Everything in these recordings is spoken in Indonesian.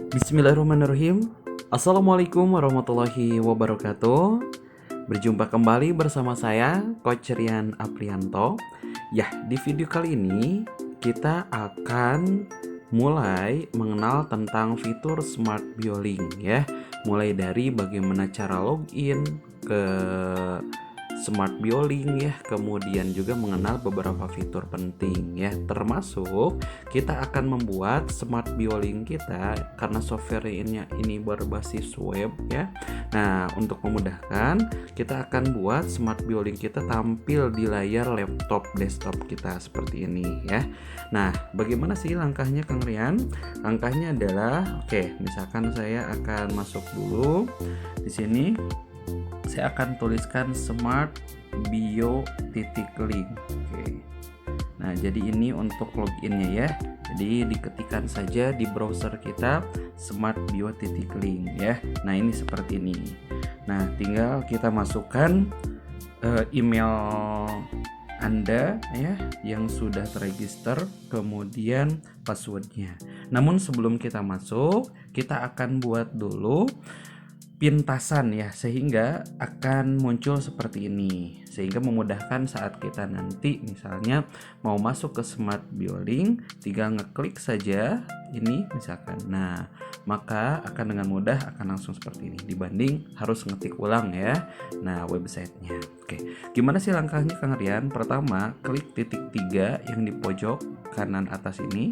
Bismillahirrahmanirrahim. Assalamualaikum warahmatullahi wabarakatuh. Berjumpa kembali bersama saya, Coach Rian Aprianto. Ya, di video kali ini kita akan mulai mengenal tentang fitur Smart BioLink ya. Mulai dari bagaimana cara login ke Smart BioLink ya, kemudian juga mengenal beberapa fitur penting ya, termasuk kita akan membuat Smart BioLink kita karena softwarenya ini berbasis web ya. Nah, untuk memudahkan kita akan buat Smart BioLink kita tampil di layar laptop desktop kita seperti ini ya. Nah, bagaimana sih langkahnya Kang Rian? Langkahnya adalah misalkan saya akan masuk dulu di sini. Saya akan tuliskan Smart Bio.link. Nah, jadi ini untuk loginnya ya. Jadi diketikkan saja di browser kita Smart Bio.link ya. Nah, ini seperti ini. Nah, tinggal kita masukkan email Anda ya yang sudah terregister, kemudian passwordnya. Namun sebelum kita masuk, kita akan buat dulu pintasan ya, sehingga akan muncul seperti ini, sehingga memudahkan saat kita nanti misalnya mau masuk ke Smart BioLink, tinggal ngeklik saja ini misalkan. Nah, maka akan dengan mudah akan langsung seperti ini dibanding harus ngetik ulang ya. Nah, websitenya. Gimana sih langkahnya Kang Rian? Pertama, klik titik 3 yang di pojok kanan atas ini.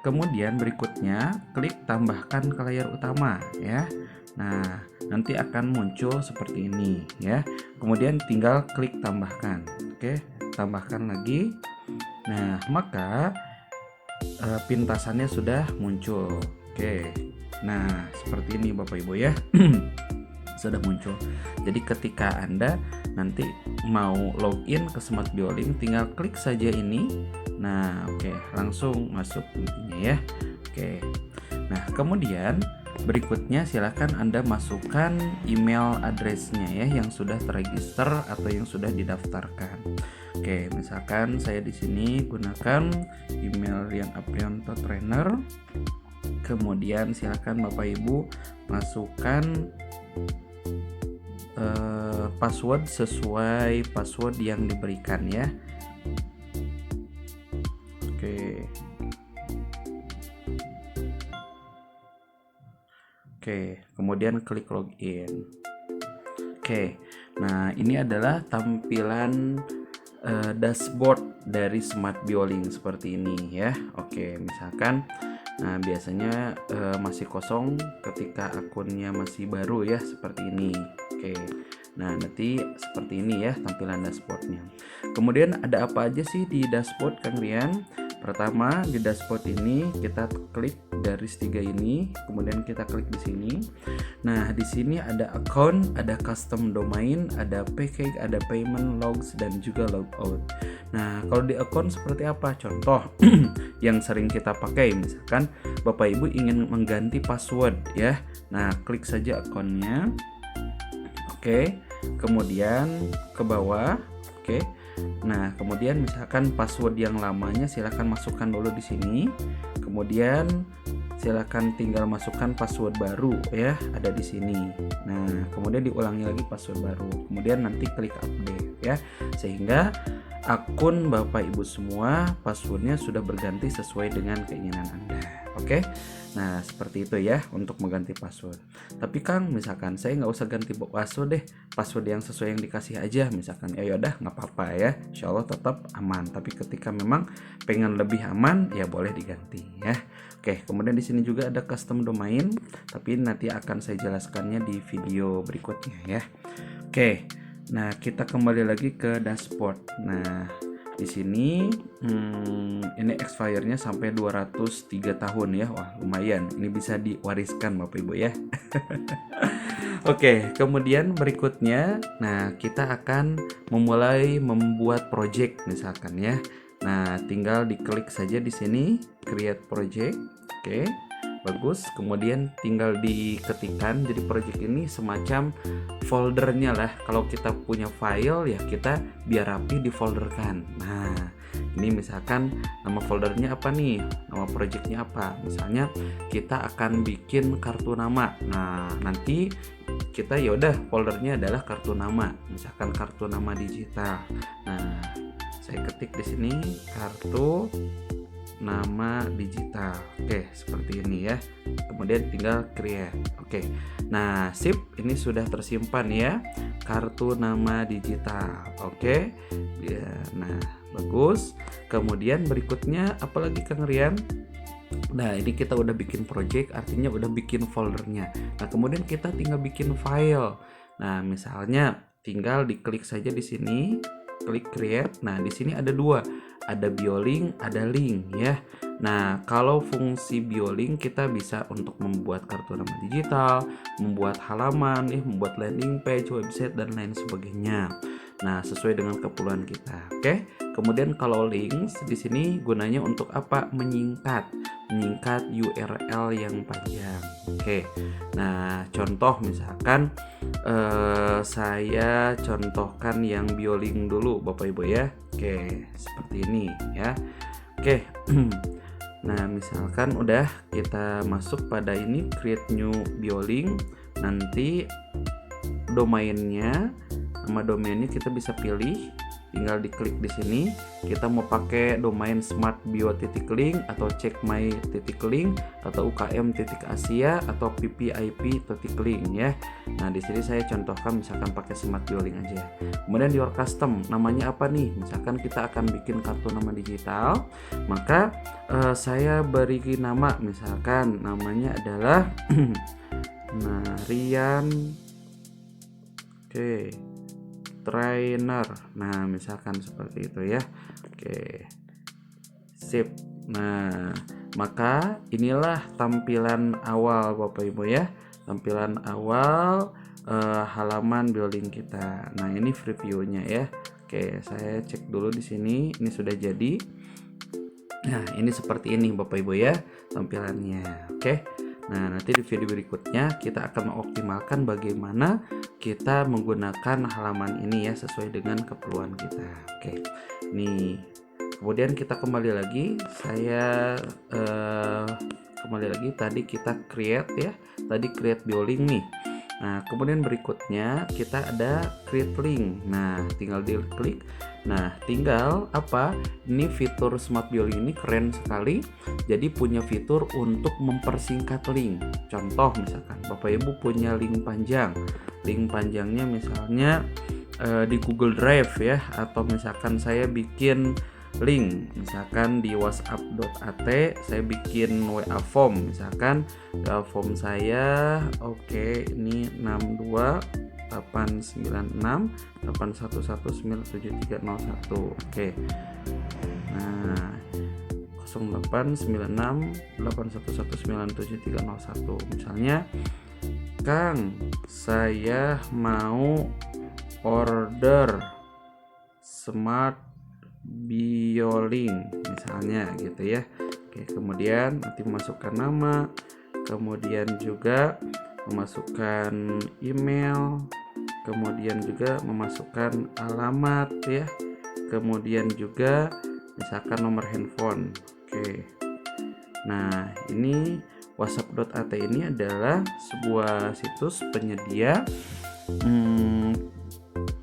Kemudian berikutnya klik tambahkan ke layar utama ya. Nah, nanti akan muncul seperti ini ya. Kemudian tinggal klik tambahkan. Tambahkan lagi. Nah, maka pintasannya sudah muncul. Nah, seperti ini Bapak Ibu ya. Sudah muncul. Jadi ketika Anda nanti mau login ke Smart BioLink, tinggal klik saja ini. Nah, langsung masuk intinya ya. Nah, kemudian berikutnya silakan Anda masukkan email address-nya ya yang sudah terregister atau yang sudah didaftarkan. Misalkan saya di sini gunakan email Rian Aprianto Trainer. Kemudian silakan Bapak Ibu masukkan password sesuai password yang diberikan ya. Kemudian klik login. Nah ini adalah tampilan dashboard dari Smart BioLink seperti ini ya. Misalkan nah biasanya masih kosong ketika akunnya masih baru ya, seperti ini. Nah nanti seperti ini ya tampilan dashboardnya. Kemudian ada apa aja sih di dashboard Kang Rian? Pertama, di dashboard ini kita klik garis 3 ini, kemudian kita klik di sini. Nah, di sini ada account, ada custom domain, ada package, ada payment, logs, dan juga logout. Nah, kalau di account seperti apa? Contoh yang sering kita pakai, misalkan Bapak Ibu ingin mengganti password ya. Nah, klik saja akunnya. Kemudian ke bawah. Nah, kemudian misalkan password yang lamanya silakan masukkan dulu di sini. Kemudian silakan tinggal masukkan password baru ya, ada di sini. Nah, kemudian diulangi lagi password baru. Kemudian nanti klik update ya. Sehingga akun Bapak Ibu semua passwordnya sudah berganti sesuai dengan keinginan Anda. Nah seperti itu ya untuk mengganti password. Tapi Kang, misalkan saya nggak usah ganti password deh, password yang sesuai yang dikasih aja misalkan. Ya yaudah nggak apa-apa ya, insya Allah tetap aman. Tapi ketika memang pengen lebih aman ya boleh diganti ya. Kemudian di sini juga ada custom domain, tapi nanti akan saya jelaskannya di video berikutnya ya. Nah kita kembali lagi ke dashboard. Nah di sini ini expirednya sampai 203 tahun ya. Wah lumayan, ini bisa diwariskan Bapak Ibu ya. Kemudian berikutnya, nah kita akan memulai membuat project misalkan ya. Nah tinggal diklik saja di sini create project. Bagus, kemudian tinggal diketikkan. Jadi project ini semacam foldernya lah. Kalau kita punya file ya kita biar rapi di folderkan. Nah Ini misalkan nama foldernya apa nih, nama projectnya apa. Misalnya kita akan bikin kartu nama. Nah nanti kita yaudah foldernya adalah kartu nama, misalkan kartu nama digital. Nah saya ketik di sini kartu nama digital. Oke, seperti ini ya. Kemudian tinggal create. Oke. Nah, sip, ini sudah tersimpan ya. Kartu nama digital. Oke. Ya, nah, bagus. Kemudian berikutnya apalagi Kang Rian? Nah, ini kita udah bikin project, artinya udah bikin foldernya. Nah, kemudian kita tinggal bikin file. Nah, misalnya tinggal diklik saja di sini, klik create. Nah, di sini ada dua, ada BioLink, ada link ya. Nah, kalau fungsi BioLink kita bisa untuk membuat kartu nama digital, membuat halaman, membuat landing page, website dan lain sebagainya. Nah, sesuai dengan keperluan kita. Oke. Kemudian kalau links di sini gunanya untuk apa? Menyingkat URL yang panjang. Oke. Nah, contoh misalkan saya contohkan yang BioLink dulu Bapak Ibu ya. Oke, seperti ini ya. Oke. Nah, misalkan udah kita masuk pada ini create new BioLink, nanti domainnya, nama domainnya kita bisa pilih, tinggal diklik di sini. Kita mau pakai domain smartbio.link atau checkmy.link atau ukm.asia atau ppip.link ya. Nah, di sini saya contohkan misalkan pakai smartbio.link aja. Kemudian di your custom, namanya apa nih? Misalkan kita akan bikin kartu nama digital, maka saya beri nama, misalkan namanya adalah Rian. Oke. Trainer. Nah, misalkan seperti itu ya. Oke. Sip. Nah, maka inilah tampilan awal Bapak Ibu ya. Tampilan awal halaman BioLink kita. Nah, ini previewnya ya. Oke, saya cek dulu di sini. Ini sudah jadi. Nah, ini seperti ini Bapak Ibu ya tampilannya. Oke. Nah, nanti di video berikutnya kita akan mengoptimalkan bagaimana kita menggunakan halaman ini ya sesuai dengan keperluan kita. Oke. Nih. Kemudian kita kembali lagi. Saya kembali lagi tadi kita create ya. Tadi create BioLink nih. Nah, kemudian berikutnya kita ada create link. Nah, tinggal diklik. Nah, tinggal apa? Ini fitur Smart BioLink ini keren sekali. Jadi punya fitur untuk mempersingkat link. Contoh misalkan Bapak Ibu punya link panjang. Link panjangnya misalnya di Google Drive ya, atau misalkan saya bikin link misalkan di whatsapp.at, saya bikin WA form, misalkan WA form saya ini 6289681197301. Oke. Nah, 089681197301. Misalnya, Kang, saya mau order Smart BioLink misalnya gitu ya. Oke, kemudian nanti memasukkan nama, kemudian juga memasukkan email, kemudian juga memasukkan alamat ya, kemudian juga misalkan nomor handphone. Oke. Nah, ini whatsapp.at ini adalah sebuah situs penyedia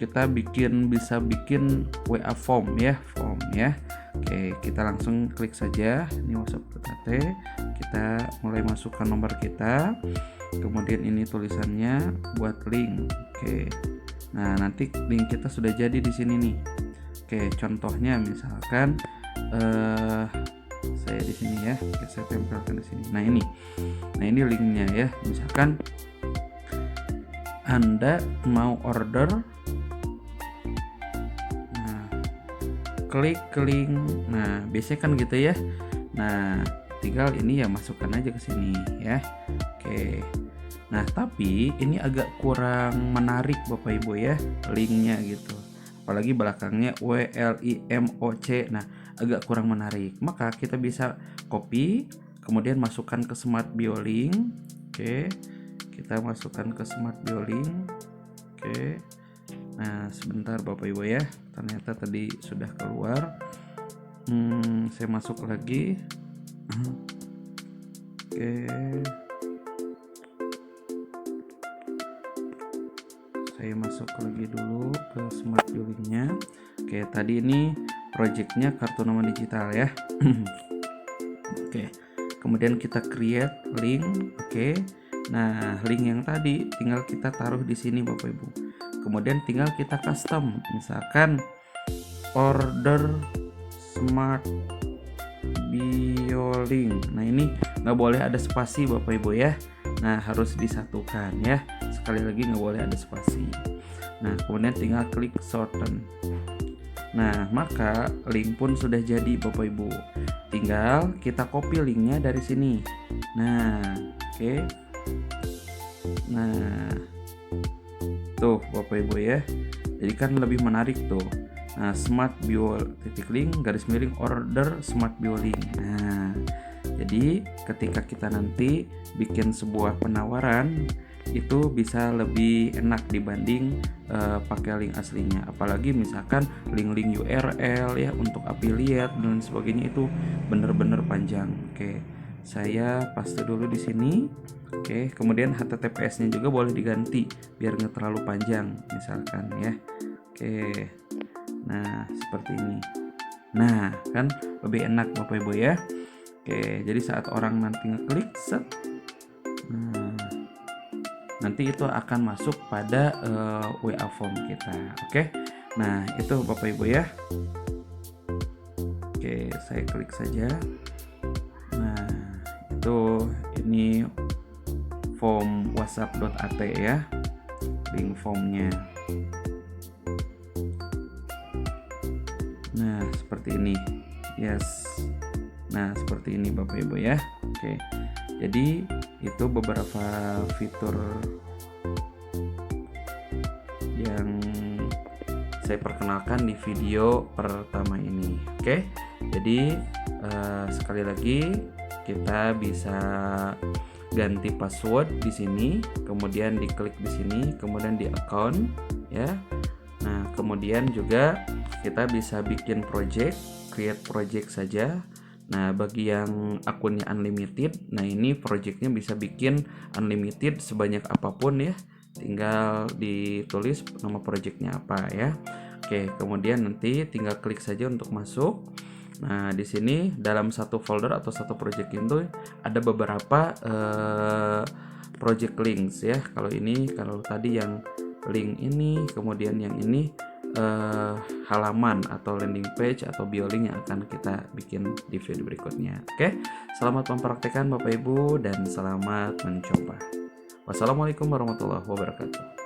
kita bisa bikin WA form ya. Oke, kita langsung klik saja ini whatsapp.at, kita mulai masukkan nomor kita, kemudian ini tulisannya buat link. Oke. Nah, nanti link kita sudah jadi di sini nih. Oke, contohnya misalkan saya di sini ya. Oke, saya tempelkan di sini. Nah, ini linknya ya. Misalkan Anda mau order, klik link. Nah, biasanya kan gitu ya. Nah, tinggal ini ya masukkan aja ke sini ya. Oke. Nah, tapi ini agak kurang menarik Bapak Ibu ya, linknya gitu. Apalagi belakangnya WLIMOC. Nah, agak kurang menarik. Maka kita bisa copy, kemudian masukkan ke Smart BioLink. Oke. Kita masukkan ke Smart BioLink. Oke. Nah, sebentar Bapak Ibu ya. Ternyata tadi sudah keluar. Saya masuk lagi. Oke, saya masuk lagi dulu ke Smart Bio Link-nya. Oke, tadi ini projectnya kartu nama digital ya. Oke, kemudian kita create link. Oke, nah link yang tadi tinggal kita taruh di sini Bapak Ibu. Kemudian tinggal kita custom, misalkan order Smart Bio Link. Nah ini nggak boleh ada spasi Bapak Ibu ya. Nah harus disatukan ya. Sekali lagi nggak boleh ada spasi. Nah kemudian tinggal klik shorten. Nah maka link pun sudah jadi Bapak Ibu. Tinggal kita copy linknya dari sini. Nah oke. Nah tuh Bapak Ibu ya. Jadi kan lebih menarik tuh. Nah, Smart Bio Link order Smart Bio Link. Nah, jadi ketika kita nanti bikin sebuah penawaran itu bisa lebih enak dibanding pakai link aslinya. Apalagi misalkan link-link URL ya untuk affiliate dan sebagainya itu bener-bener panjang. Oke, saya paste dulu di sini. Oke, kemudian HTTPS-nya juga boleh diganti biar nggak terlalu panjang, misalkan ya. Oke, nah seperti ini. Nah kan lebih enak Bapak Ibu ya. Oke, jadi saat orang nanti ngeklik set, nah, nanti itu akan masuk pada WA form kita. Oke, nah itu Bapak Ibu ya. Oke, saya klik saja. Nah itu ini form whatsapp.at ya, link formnya. Nah seperti ini, yes. Nah seperti ini Bapak Ibu ya. Oke, jadi itu beberapa fitur yang saya perkenalkan di video pertama ini. Oke, jadi sekali lagi kita bisa ganti password di sini, kemudian diklik di sini, kemudian di account ya. Nah kemudian juga kita bisa bikin project, create project saja. Nah bagi yang akunnya unlimited, nah ini projectnya bisa bikin unlimited sebanyak apapun ya, tinggal ditulis nama projectnya apa ya. Oke, kemudian nanti tinggal klik saja untuk masuk. Nah di sini dalam satu folder atau satu project itu ada beberapa project links ya. Kalau tadi yang link ini, kemudian yang ini halaman atau landing page atau biolink yang akan kita bikin di video berikutnya. Oke, selamat mempraktekkan Bapak Ibu dan selamat mencoba. Wassalamualaikum warahmatullahi wabarakatuh.